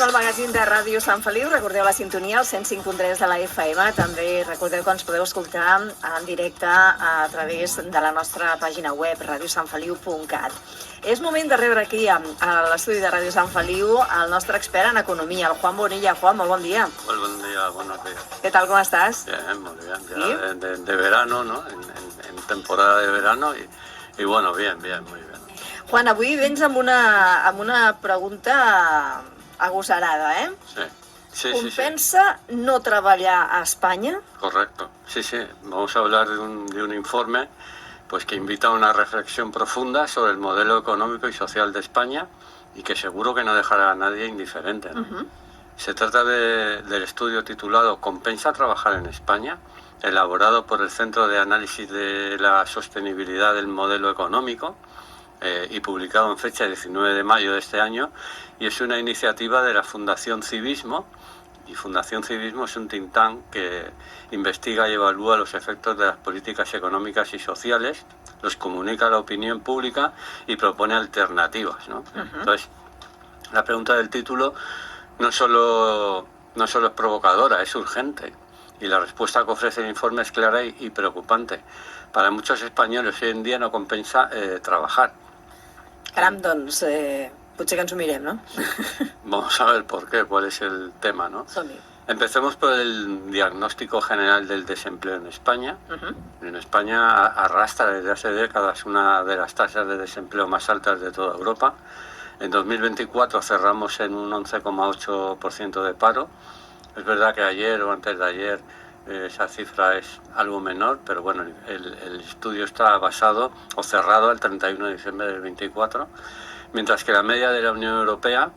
al magazín de Ràdio Sant Feliu. Recordeu la sintonia, el 105.3 de la FM. També recordeu que ens podeu escoltar en directe a través de la nostra pàgina web, radiosantfeliu.cat. És moment de rebre aquí a l'estudi de Ràdio Sant Feliu el nostre expert en economia, el Juan Bonilla. Juan, molt bon dia. Muy buen día, buenos días. ¿Qué tal, cómo estás? Bien, muy bien. Ya ¿Sí? de verano, ¿no? En temporada de verano y bueno, bien, muy bien. Juan, avui vens amb una pregunta agosarada, eh? Sí. ¿Compensa no treballar a España? Correcto. Sí. Vamos a hablar de un informe pues que invita a una reflexión profunda sobre el modelo económico y social de España y que seguro que no dejará a nadie indiferente, ¿no? Se trata del estudio titulado ¿Compensa trabajar en España?, elaborado por el Centro de Análisis de la Sostenibilidad del Modelo Económico y publicado en fecha 19 de mayo de este año, y es una iniciativa de la Fundación Civismo. Y Fundación Civismo es un think tank que investiga y evalúa los efectos de las políticas económicas y sociales, los comunica a la opinión pública y propone alternativas, ¿no? Entonces, la pregunta del título no solo es provocadora, es urgente. Y la respuesta que ofrece el informe es clara y preocupante. Para muchos españoles hoy en día no compensa trabajar. Caram, doncs, potser que ens ho mirem, no? Vamos a ver por qué, cuál es el tema, ¿no? Som-hi. Empecemos por el diagnóstico general del desempleo en España. En España arrastra desde hace décadas una de las tasas de desempleo más altas de toda Europa. En 2024 cerramos en un 11,8% de paro. Es verdad que ayer o antes de ayer esa cifra es algo menor, pero bueno, el estudio está basado o cerrado al 31 de diciembre del 24, mientras que la media de la Unión Europea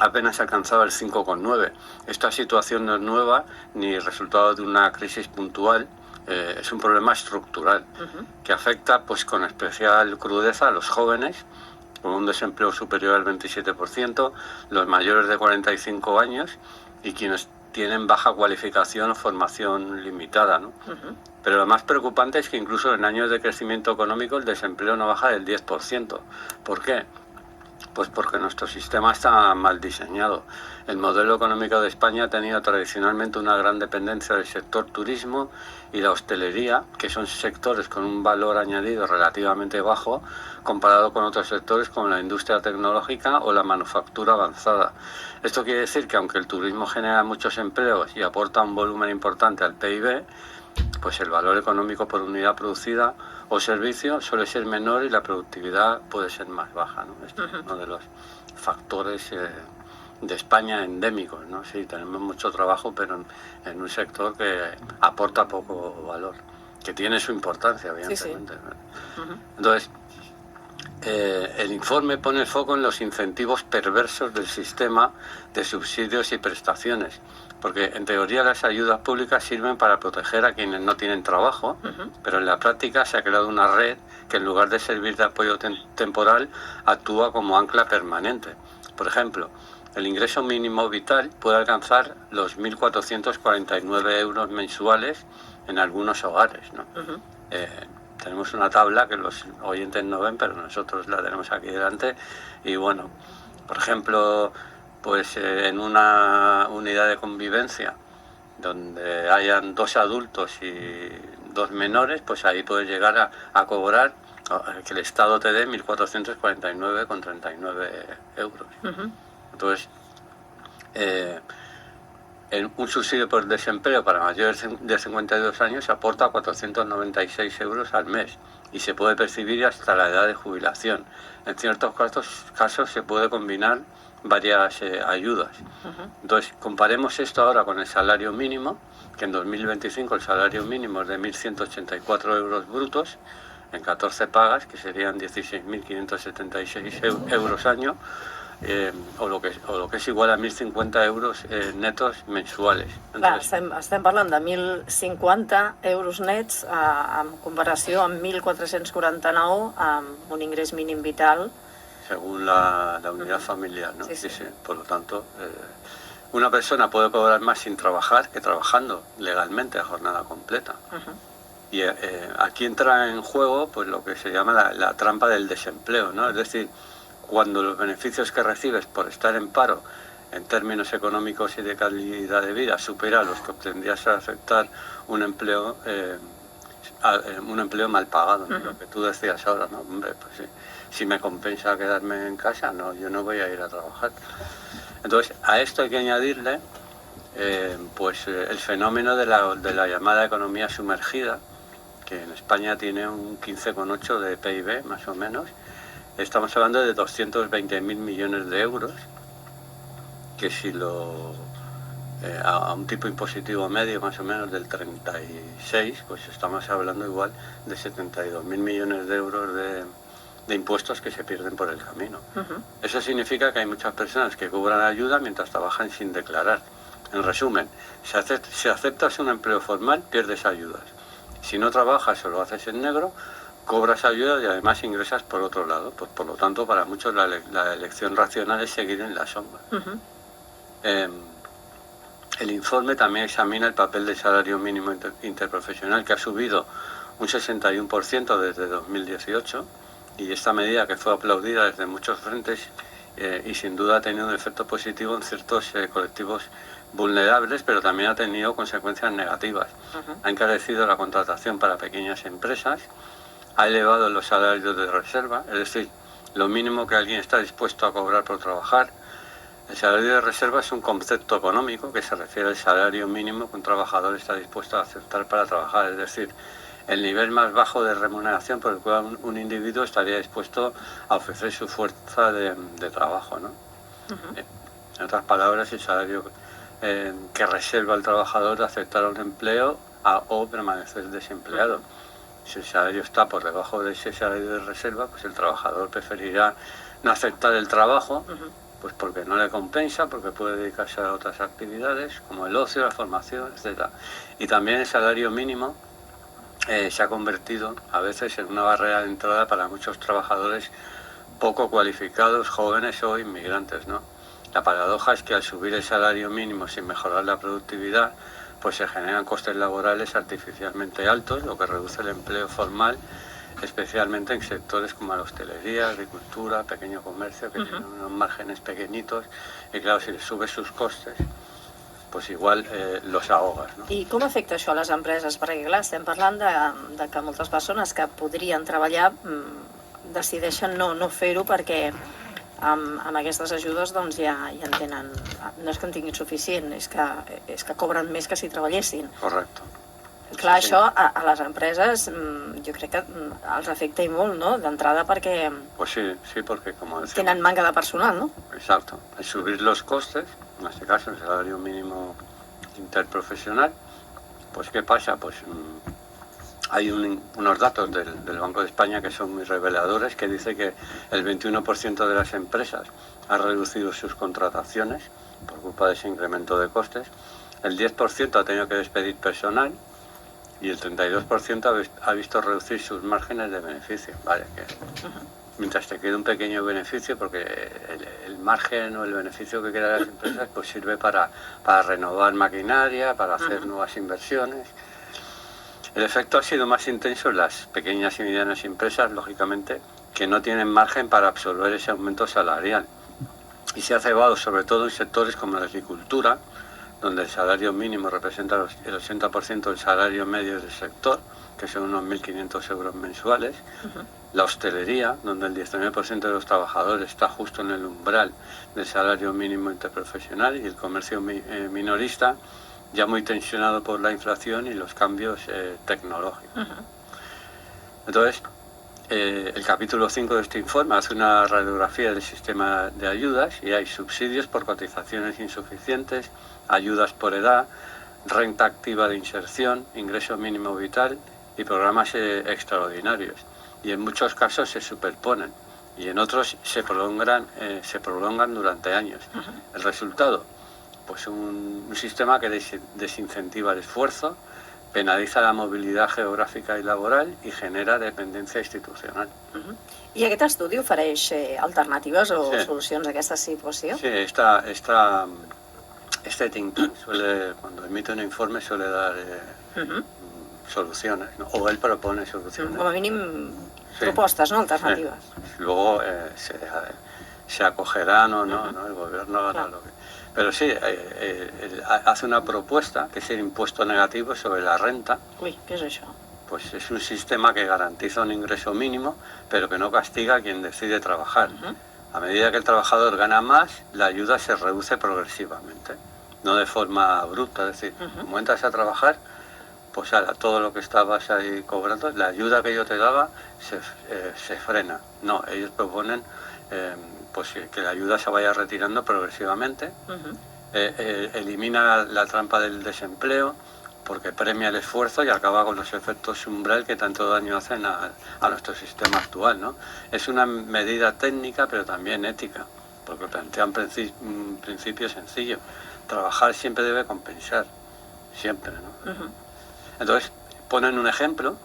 apenas alcanzaba el 5,9. Esta situación no es nueva ni resultado de una crisis puntual, es un problema estructural que afecta pues con especial crudeza a los jóvenes, con un desempleo superior al 27%, los mayores de 45 años y quienes tienen baja cualificación o formación limitada, ¿no? Pero lo más preocupante es que incluso en años de crecimiento económico el desempleo no baja del 10%. ¿Por qué? Pues porque nuestro sistema está mal diseñado. El modelo económico de España ha tenido tradicionalmente una gran dependencia del sector turismo y la hostelería, que son sectores con un valor añadido relativamente bajo comparado con otros sectores como la industria tecnológica o la manufactura avanzada. Esto quiere decir que aunque el turismo genera muchos empleos y aporta un volumen importante al PIB, pues el valor económico por unidad producida o servicio suele ser menor y la productividad puede ser más baja, ¿no? Este es uno de los factores de España endémicos, ¿no? Sí, tenemos mucho trabajo, pero en un sector que aporta poco valor, que tiene su importancia, evidentemente. Sí. Entonces, el informe pone el foco en los incentivos perversos del sistema de subsidios y prestaciones, porque en teoría las ayudas públicas sirven para proteger a quienes no tienen trabajo, pero en la práctica se ha creado una red que en lugar de servir de apoyo temporal actúa como ancla permanente. Por ejemplo, el ingreso mínimo vital puede alcanzar los 1.449 euros mensuales en algunos hogares, ¿no? Tenemos una tabla que los oyentes no ven, pero nosotros la tenemos aquí delante. Y bueno, por ejemplo, pues en una unidad de convivencia donde hayan 2 adultos y 2 menores, pues ahí puedes llegar a cobrar que el Estado te dé 1.449,39 euros. Entonces, en un subsidio por desempleo para mayores de 52 años se aporta 496 euros al mes y se puede percibir hasta la edad de jubilación. En ciertos casos se puede combinar varias ayudas. Entonces, comparemos esto ahora con el salario mínimo, que en 2025 el salario mínimo es de 1.184 euros brutos, en 14 pagas, que serían 16.576 euros año, o lo que és igual a 1.050 euros netos mensuals. Clar, estem parlant de 1.050 euros nets en comparació amb 1.449 amb un ingrés mínim vital. Según la unidad familiar, ¿no? Sí. Por lo tanto, una persona puede cobrar más sin trabajar que trabajando legalmente a jornada completa. Y aquí entra en juego pues lo que se llama la trampa del desempleo, ¿no? Es decir, cuando los beneficios que recibes por estar en paro en términos económicos y de calidad de vida, supera los que obtendrías al aceptar un empleo mal pagado, ¿no? Lo que tú decías ahora, ¿no? Hombre, pues si me compensa quedarme en casa, no, yo no voy a ir a trabajar. Entonces, a esto hay que añadirle el fenómeno de la llamada economía sumergida, que en España tiene un 15,8 de PIB, más o menos. Estamos hablando de 220.000 millones de euros, que si a un tipo impositivo medio más o menos del 36, pues estamos hablando igual de 72.000 millones de euros de impuestos que se pierden por el camino. Eso significa que hay muchas personas que cobran ayuda mientras trabajan sin declarar. En resumen, si aceptas un empleo formal, pierdes ayudas. Si no trabajas o lo haces en negro, cobras ayuda y además ingresas por otro lado. Pues por lo tanto, para muchos la elección racional es seguir en la sombra. El informe también examina el papel del salario mínimo interprofesional, que ha subido un 61% desde 2018, y esta medida, que fue aplaudida desde muchos frentes y sin duda ha tenido un efecto positivo en ciertos colectivos vulnerables, pero también ha tenido consecuencias negativas. Ha encarecido la contratación para pequeñas empresas, ha elevado los salarios de reserva, es decir, lo mínimo que alguien está dispuesto a cobrar por trabajar. El salario de reserva es un concepto económico que se refiere al salario mínimo que un trabajador está dispuesto a aceptar para trabajar, es decir, el nivel más bajo de remuneración por el cual un individuo estaría dispuesto a ofrecer su fuerza de trabajo, ¿no? En otras palabras, el salario que reserva el trabajador de aceptar un empleo o permanecer desempleado. Si el salario está por debajo de ese salario de reserva, pues el trabajador preferirá no aceptar el trabajo, pues porque no le compensa, porque puede dedicarse a otras actividades como el ocio, la formación, etc. Y también el salario mínimo se ha convertido a veces en una barrera de entrada para muchos trabajadores poco cualificados, jóvenes o inmigrantes, ¿no? La paradoja es que al subir el salario mínimo sin mejorar la productividad, pues se generan costes laborales artificialmente altos, lo que reduce el empleo formal, especialmente en sectores como la hostelería, agricultura, pequeño comercio, que tienen unos márgenes pequeñitos, y claro, si les subes sus costes, pues igual los ahogas, no? I com afecta això a les empreses? Perquè clar, estem parlant de que moltes persones que podrien treballar decideixen no fer-ho perquè amb aquestes ajudes doncs ja en tenen, no és que en tinguin suficient, és que cobren més que si treballessin. Correcto. Clar, sí. Això a les empreses jo crec que els afecta i molt, no? D'entrada perquè pues sí, porque como decía, tenen manca de personal, ¿no? Exacto. Al subir los costes, en este caso el salario mínimo interprofesional, pues ¿qué pasa? Pues hay unos datos del Banco de España que son muy reveladores, que dice que el 21% de las empresas ha reducido sus contrataciones por culpa de ese incremento de costes, el 10% ha tenido que despedir personal y el 32% ha visto reducir sus márgenes de beneficio. Vale, que mientras te quede un pequeño beneficio, porque el margen o el beneficio que queda de las empresas pues sirve para renovar maquinaria, para hacer nuevas inversiones. El efecto ha sido más intenso en las pequeñas y medianas empresas, lógicamente, que no tienen margen para absorber ese aumento salarial. Y se ha cebado sobre todo en sectores como la agricultura, donde el salario mínimo representa el 80% del salario medio del sector, que son unos 1.500 euros mensuales. La hostelería, donde el 19% de los trabajadores está justo en el umbral del salario mínimo interprofesional, y el comercio minorista, ya muy tensionado por la inflación y los cambios tecnológicos. Entonces, el capítulo 5 de este informe hace una radiografía del sistema de ayudas y hay subsidios por cotizaciones insuficientes, ayudas por edad, renta activa de inserción, ingreso mínimo vital y programas extraordinarios. Y en muchos casos se superponen y en otros se prolongan durante años. El resultado, pues un sistema que desincentiva el esfuerzo, penaliza la movilidad geográfica i laboral i genera dependència institucional. I aquest estudi ofereix alternatives o solucions a aquesta situació? Sí, este think tank cuando emite un informe suele dar soluciones, ¿no? O él propone soluciones. Com a mínim propostes, ¿no? Alternativas. Sí. Luego se acogerán o no, ¿no? El gobierno hará lo que... Pero sí, hace una propuesta que es el impuesto negativo sobre la renta. Ui, què és això? Pues es un sistema que garantiza un ingreso mínimo, pero que no castiga a quien decide trabajar. A medida que el trabajador gana más, la ayuda se reduce progresivamente, no de forma abrupta. Es decir, como entras a trabajar, pues ahora todo lo que estabas ahí cobrando, la ayuda que yo te daba se frena. No, ellos proponen pues que la ayuda se vaya retirando progresivamente, elimina la trampa del desempleo, porque premia el esfuerzo y acaba con los efectos umbral que tanto daño hacen a nuestro sistema actual, ¿no? Es una medida técnica, pero también ética, porque plantea un principio sencillo. Trabajar siempre debe compensar, siempre, ¿no? Entonces, ponen un ejemplo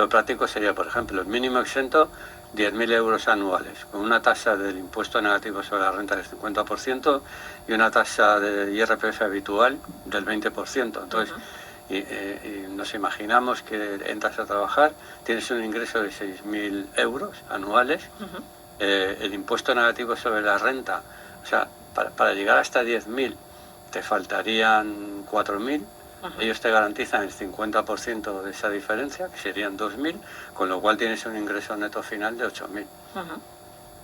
práctico sería, por ejemplo, el mínimo exento 10.000 euros anuales, con una tasa del impuesto negativo sobre la renta del 50% y una tasa de IRPF habitual del 20%. Entonces, y nos imaginamos que entras a trabajar, tienes un ingreso de 6.000 euros anuales, el impuesto negativo sobre la renta, o sea, para llegar hasta 10.000 te faltarían 4.000. Ellos te garantizan el 50% de esa diferencia, que serían 2.000, con lo cual tienes un ingreso neto final de 8.000.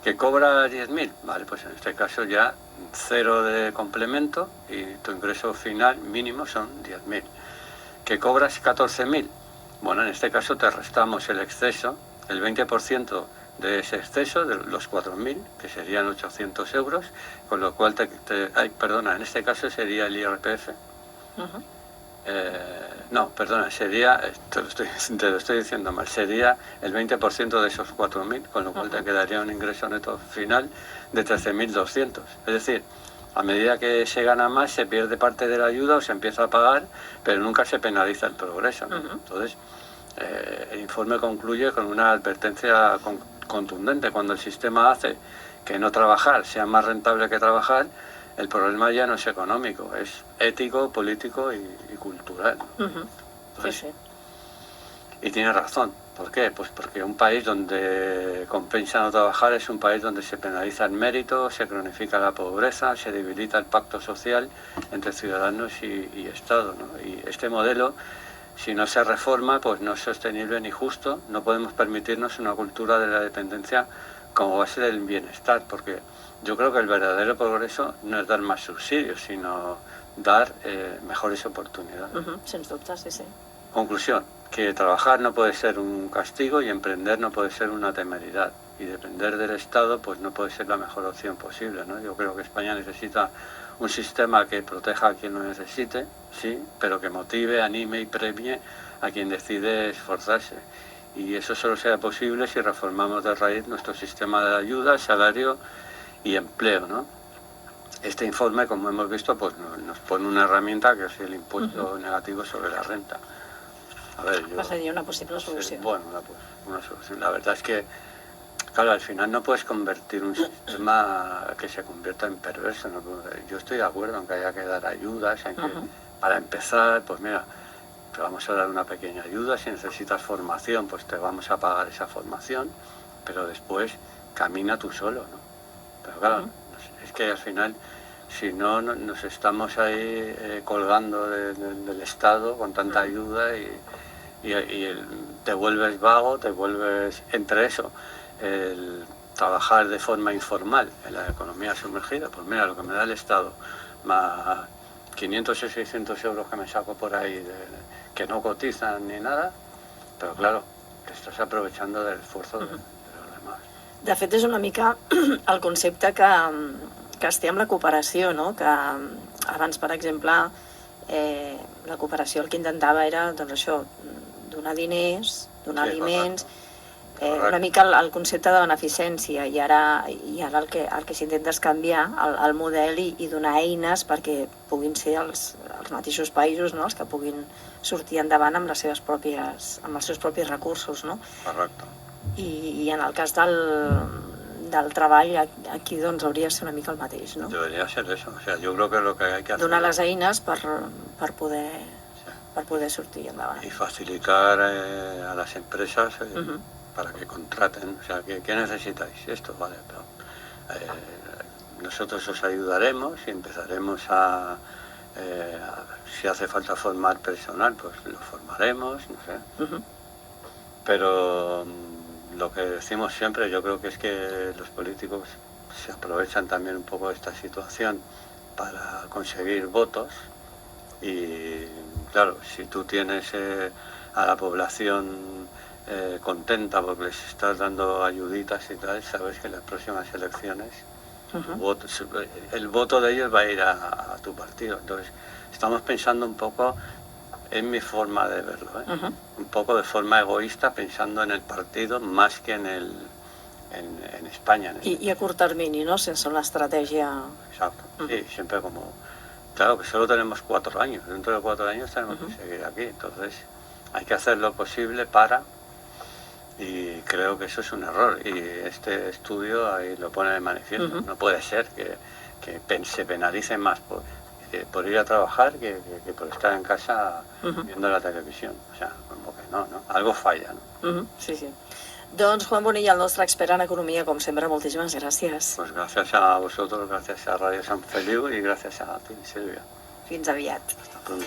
¿Que cobra 10.000? Vale, pues en este caso ya 0 de complemento y tu ingreso final mínimo son 10.000. ¿Que cobras 14.000? Bueno, en este caso te restamos el exceso, el 20% de ese exceso, de los 4.000, que serían 800 euros, con lo cual en este caso sería el IRPF. No, perdona, sería, te lo estoy diciendo mal, sería el 20% de esos 4.000, con lo cual te quedaría un ingreso neto final de 13.200. Es decir, a medida que se gana más, se pierde parte de la ayuda o se empieza a pagar, pero nunca se penaliza el progreso, ¿no? Entonces, el informe concluye con una advertencia contundente. Cuando el sistema hace que no trabajar sea más rentable que trabajar, el problema ya no es económico, es ético, político y cultural. Entonces, Sí. Y tiene razón. ¿Por qué? Pues porque un país donde compensa no trabajar es un país donde se penaliza el mérito, se cronifica la pobreza, se debilita el pacto social entre ciudadanos y Estado, ¿no? Y este modelo, si no se reforma, pues no es sostenible ni justo. No podemos permitirnos una cultura de la dependencia como base del bienestar, porque yo creo que el verdadero progreso no es dar más subsidios, sino dar mejores oportunidades. Sens dubte, sí. Conclusión, que trabajar no puede ser un castigo y emprender no puede ser una temeridad. Y depender del Estado pues no puede ser la mejor opción posible, ¿no? Yo creo que España necesita un sistema que proteja a quien lo necesite, sí, pero que motive, anime y premie a quien decide esforzarse. Y eso solo será posible si reformamos de raíz nuestro sistema de ayuda, salario y empleo, ¿no? Este informe, como hemos visto, pues nos pone una herramienta que es el impuesto negativo sobre la renta. A ver, sería una posible solución. Sí, bueno, una solución. La verdad es que, claro, al final no puedes convertir un sistema que se convierta en perverso, ¿no? Yo estoy de acuerdo en que haya que dar ayudas, en que, para empezar, pues mira, te vamos a dar una pequeña ayuda, si necesitas formación, pues te vamos a pagar esa formación, pero después camina tú solo, ¿no? Pero claro, es que al final, si no, nos estamos ahí colgando del Estado con tanta ayuda y te vuelves vago, te vuelves entre eso, el trabajar de forma informal en la economía sumergida. Pues mira, lo que me da el Estado, más 500 o 600 euros que me saco por ahí, que no cotizan ni nada, però claro, te estàs aprovechando del esfuerzo de los demás. De fet, és una mica el concepte que es té amb la cooperació, no? Que abans, per exemple, la cooperació el que intentava era, doncs això, donar diners, donar aliments, una mica el concepte de beneficència, i ara el que s'intenta és canviar el model i donar eines perquè puguin ser els mateixos països, no? Els que puguin sortir endavant amb els seus propis recursos, no? Correcte. I en el cas del treball aquí doncs hauria de ser una mica el mateix, no? Debería ser eso, o sea, yo creo que lo que hay que hacer... Donar les eines per poder sortir endavant. Y facilitar a las empresas para que contraten, o sea, ¿qué necesitáis? Esto, vale, pero nosotros os ayudaremos y empezaremos si hace falta formar personal, pues lo formaremos, no sé. Pero lo que decimos siempre, yo creo que es que los políticos se aprovechan también un poco de esta situación para conseguir votos y claro, si tú tienes a la población contenta porque les estás dando ayuditas y tal, sabes que en las próximas elecciones el voto de ellos va a ir a tu partido. Entonces estamos pensando un poco, es mi forma de verlo, un poco de forma egoísta, pensando en el partido más que en España. Y a curt termini, ¿no? Sense una estrategia... Exacto, sí, siempre como... Claro que solo tenemos 4 años, dentro de 4 años tenemos que seguir aquí, entonces hay que hacer lo posible para... Y creo que eso es un error y este estudio ahí lo pone de manifiesto. No puede ser que se penalice más por ir a trabajar que por estar en casa viendo la televisión. O sea, como que no, algo falla, ¿no? Sí, sí. Doncs Juan Bonilla, el nostre expert en economia, com sempre, moltíssimes gràcies. Pues gracias a vosotros, gracias a Radio San Feliu y gracias a ti, Silvia. Fins aviat. Hasta pronto.